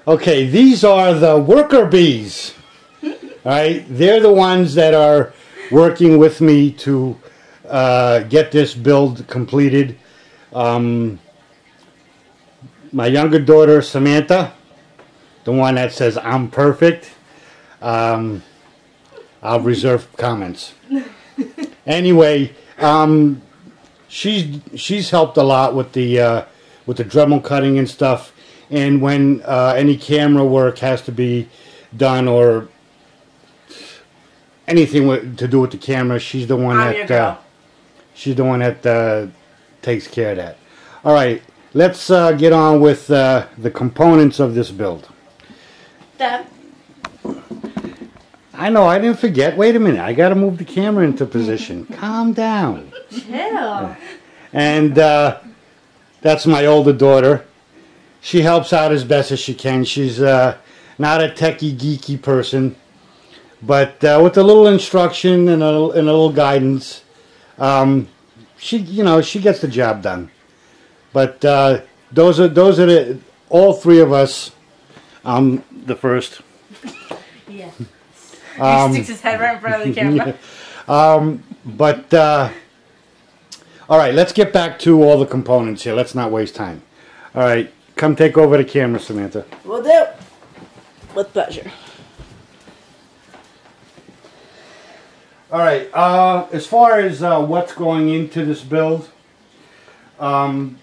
Okay, these are the worker bees. All right, they're the ones that are working with me to get this build completed. My younger daughter, Samantha, the one that says I'm perfect. I'll reserve comments. Anyway, she's helped a lot with the Dremel cutting and stuff. And when any camera work has to be done or anything to do with the camera, she's the one that takes care of that. All right, let's get on with the components of this build. Dad. I know, I didn't forget. Wait a minute, I got to move the camera into position. Calm down. Chill. And that's my older daughter. She helps out as best as she can. She's not a techie, geeky person, but with a little instruction and a little guidance, she gets the job done. But those are all three of us. I'm the first. Yeah. He sticks his head right in front of the camera. All right, let's get back to all the components here. Let's not waste time. All right, come take over the camera, Samantha. Will do. With pleasure. All right, as far as what's going into this build, I'll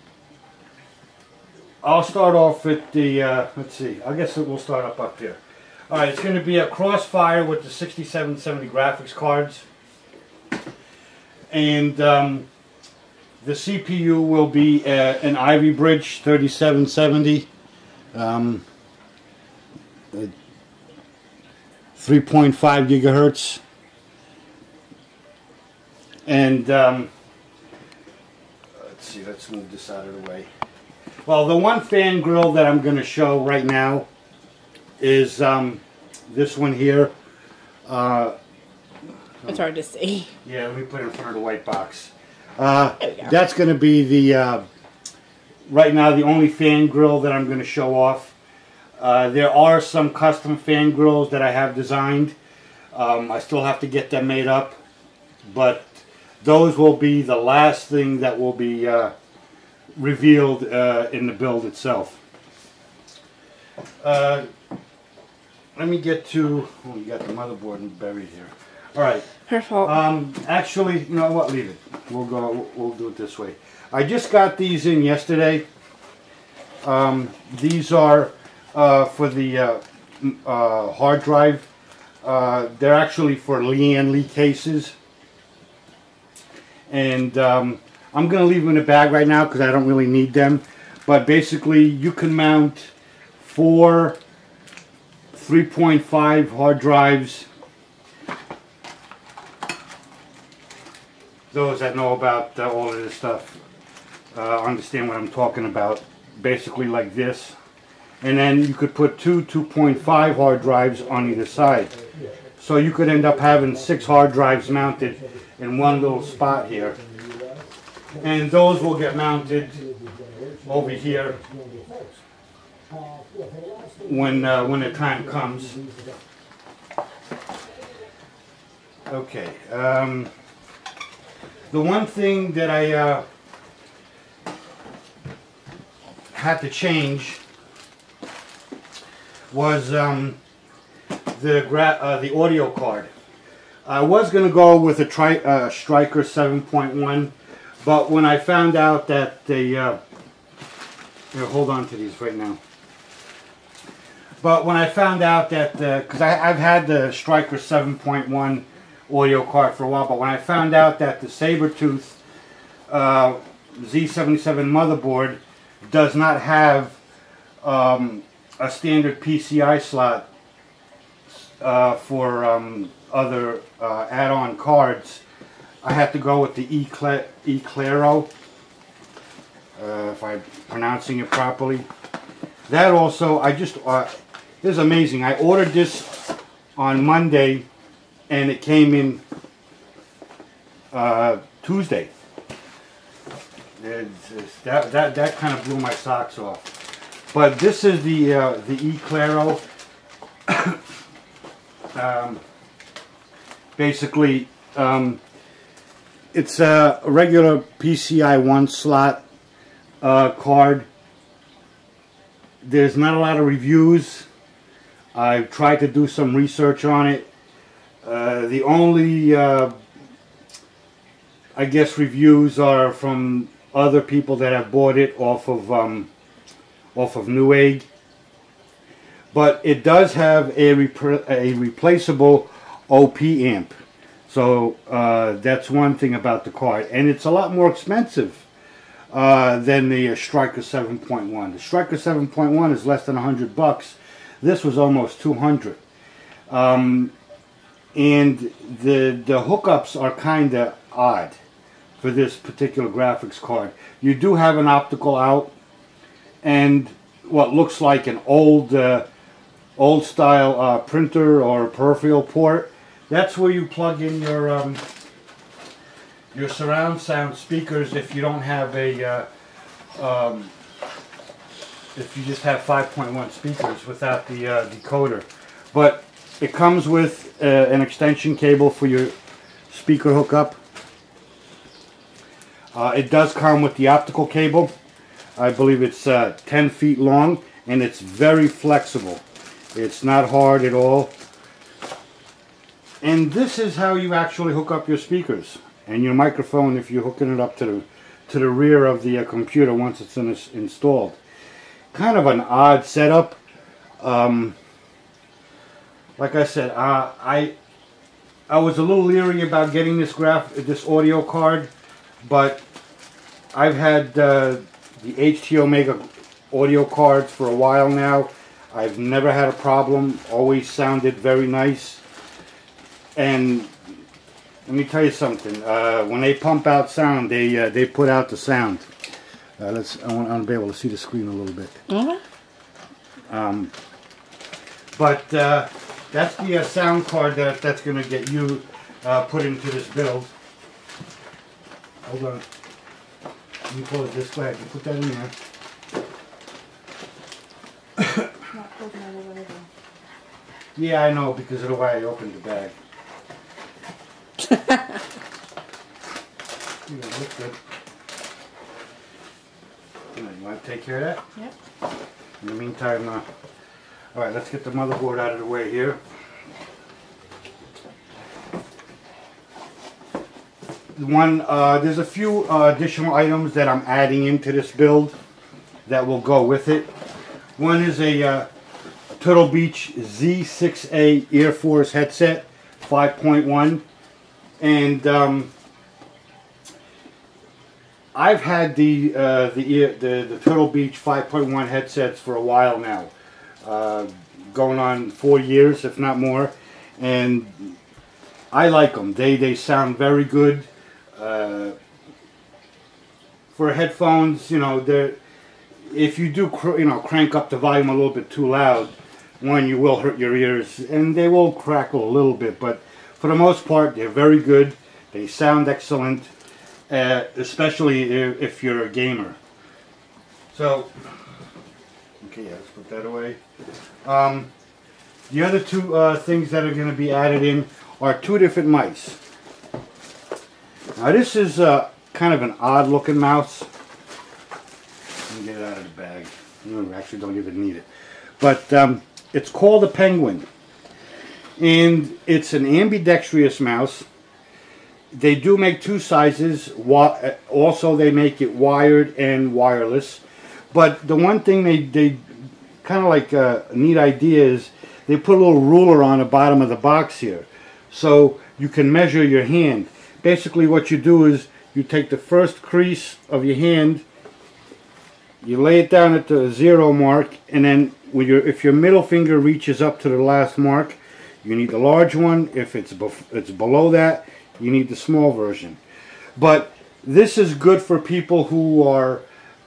start off with the, let's see, I guess we'll start up here. All right, it's going to be a Crossfire with the 6770 graphics cards. And the CPU will be an Ivy Bridge 3770. 3.5 gigahertz. And let's see, let's move this out of the way. Well, the one fan grill that I'm going to show right now is this one here. It's hard to see. Yeah, let me put it in front of the white box. That's going to be the, right now, the only fan grill that I'm going to show off. There are some custom fan grills that I have designed. I still have to get them made up, but those will be the last thing that will be revealed in the build itself. Let me get to, oh, you got the motherboard buried here. All right. Her fault. Actually, you know what? Leave it. We'll do it this way. I just got these in yesterday. These are for the hard drive. They're actually for Lian Li cases. And I'm going to leave them in a bag right now because I don't really need them. But basically, you can mount 4 3.5 hard drives. Those that know about all of this stuff understand what I'm talking about. Basically like this. And then you could put 2 2.5 hard drives on either side. So you could end up having 6 hard drives mounted in one little spot here. And those will get mounted over here when the time comes. Okay. The one thing that I had to change was the audio card. I was going to go with a Striker 7.1, but when I found out that here, hold on to these right now. But when I found out that, because I've had the Striker 7.1 audio card for a while, but when I found out that the Sabertooth Z77 motherboard does not have a standard PCI slot for other add-on cards, I had to go with the Eclairo, if I'm pronouncing it properly. That also, I just, this is amazing. I ordered this on Monday and it came in Tuesday. That kind of blew my socks off. But this is the E-Claro. Basically, it's a regular PCI 1 slot card. There's not a lot of reviews. I've tried to do some research on it. The only, I guess, reviews are from other people that have bought it off of Newegg. But it does have a replaceable OP amp. So that's one thing about the card. And it's a lot more expensive than the Striker 7.1. The Striker 7.1 is less than $100. This was almost $200. And the hookups are kind of odd for this particular graphics card. You do have an optical out and what looks like an old style printer or peripheral port. That's where you plug in your surround sound speakers if you don't have a if you just have 5.1 speakers without the decoder. But it comes with an extension cable for your speaker hookup. It does come with the optical cable. I believe it's 10 feet long and it's very flexible. It's not hard at all. And this is how you actually hook up your speakers and your microphone if you're hooking it up to the rear of the computer once it's installed. Kind of an odd setup. Like I said, I was a little leery about getting this audio card, but I've had the HT Omega audio cards for a while now. I've never had a problem. Always sounded very nice. And let me tell you something. When they pump out sound, they put out the sound. I want to be able to see the screen a little bit. But that's the sound card that's going to get you put into this build. Hold on. Let me close this. Go ahead. You put that in there. Yeah, I know, because of the way I opened the bag. Looks good. You want to take care of that? Yep. In the meantime, alright, let's get the motherboard out of the way here. There's a few additional items that I'm adding into this build that will go with it. One is a Turtle Beach Z6A Air Force headset, 5.1, and I've had the Turtle Beach 5.1 headsets for a while now, going on 4 years, if not more, and I like them. They sound very good. For headphones, you know, if you do crank up the volume a little bit too loud, you will hurt your ears, and they will crackle a little bit, but for the most part, they're very good. They sound excellent, especially if you're a gamer. So, okay, yeah, let's put that away. The other two things that are going to be added in are two different mice. Now this is kind of an odd looking mouse. Let me get it out of the bag. You actually don't even need it. But it's called a Penguin. And it's an ambidextrous mouse. They do make two sizes. Also they make it wired and wireless. But the one thing they kind of like a neat idea is they put a little ruler on the bottom of the box here. So you can measure your hand. Basically what you do is you take the first crease of your hand, you lay it down at the 0 mark, and then if your middle finger reaches up to the last mark, you need the large one. If it's below that, you need the small version. But this is good for people who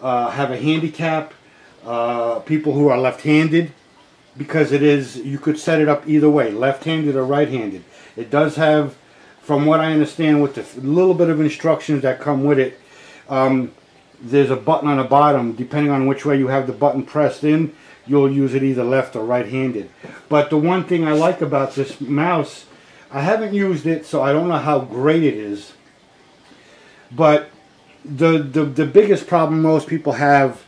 have a handicap, people who are left-handed, because you could set it up either way, left-handed or right-handed. It does have, from what I understand with the little bit of instructions that come with it, there's a button on the bottom. Depending on which way you have the button pressed in, you'll use it either left or right-handed. But the one thing I like about this mouse, I haven't used it, so I don't know how great it is. But the biggest problem most people have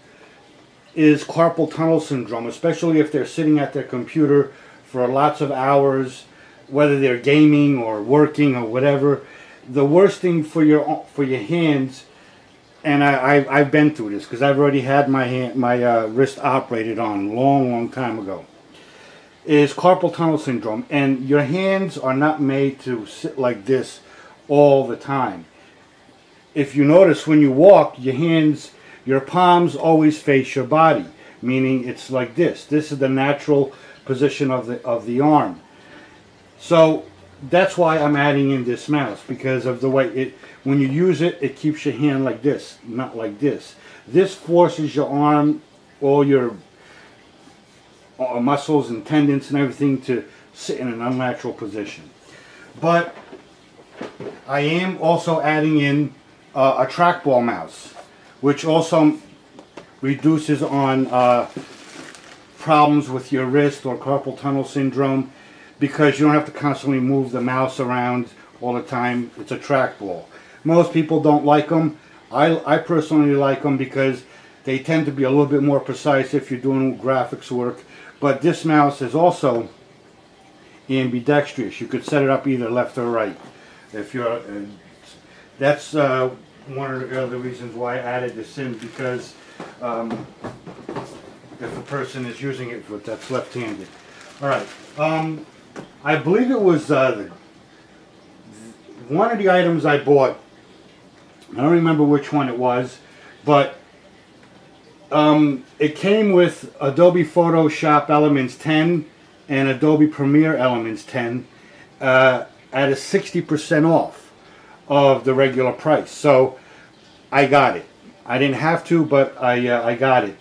is carpal tunnel syndrome, especially if they're sitting at their computer for lots of hours, whether they're gaming or working or whatever. The worst thing for your hands, and I've been through this because I've already had my wrist operated on a long time ago, is carpal tunnel syndrome. And your hands are not made to sit like this all the time. If you notice, when you walk, your palms always face your body, meaning it's like this. This is the natural position of the arm. So that's why I'm adding in this mouse, because of the way when you use it, it keeps your hand like this, not like this. This forces your arm, all your muscles and tendons and everything to sit in an unnatural position. But I am also adding in a trackball mouse, which also reduces on problems with your wrist or carpal tunnel syndrome, because you don't have to constantly move the mouse around all the time. It's a trackball. Most people don't like them. I personally like them because they tend to be a little bit more precise if you're doing graphics work. But this mouse is also ambidextrous. You could set it up either left or right. If you're, that's one of the other reasons why I added this in, because if a person is using it that's left-handed. All right. I believe it was one of the items I bought. I don't remember which one it was, but it came with Adobe Photoshop Elements 10 and Adobe Premiere Elements 10 at a 60% off of the regular price. So I got it. I didn't have to, but I got it.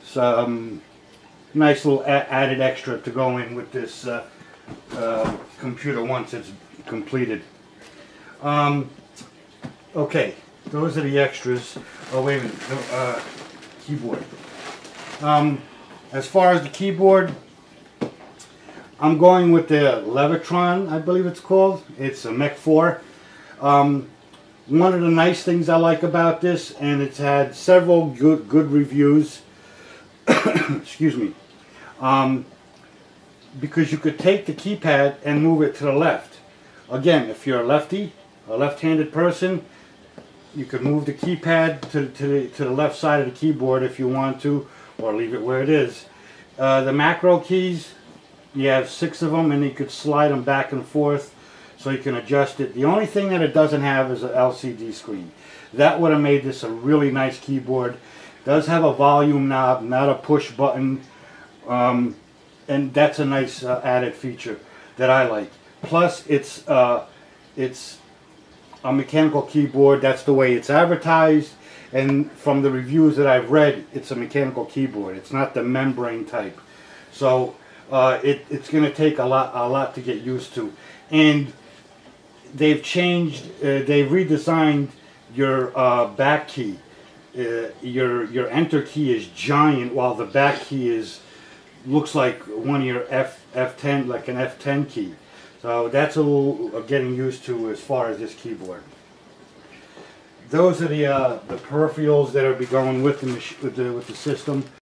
So nice little added extra to go in with this computer once it's completed. Okay, those are the extras. Oh, wait a minute. Keyboard. As far as the keyboard, I'm going with the Levitron, I believe it's called. It's a Mech 4. One of the nice things I like about this, and it's had several good reviews, excuse me, because you could take the keypad and move it to the left. Again, if you're a lefty, a left-handed person, you could move the keypad to the left side of the keyboard if you want to, or leave it where it is. The macro keys, you have 6 of them, and you could slide them back and forth so you can adjust it. The only thing that it doesn't have is an LCD screen. That would have made this a really nice keyboard. It does have a volume knob, not a push button, and that's a nice added feature that I like. Plus, it's a mechanical keyboard. That's the way it's advertised, and from the reviews that I've read, it's a mechanical keyboard. It's not the membrane type. So it's going to take a lot to get used to. And they've changed, they've redesigned your back key. Your enter key is giant, while the back key looks like one of your F10, like an F10 key. So that's a little getting used to as far as this keyboard. Those are the peripherals that will be going with the system.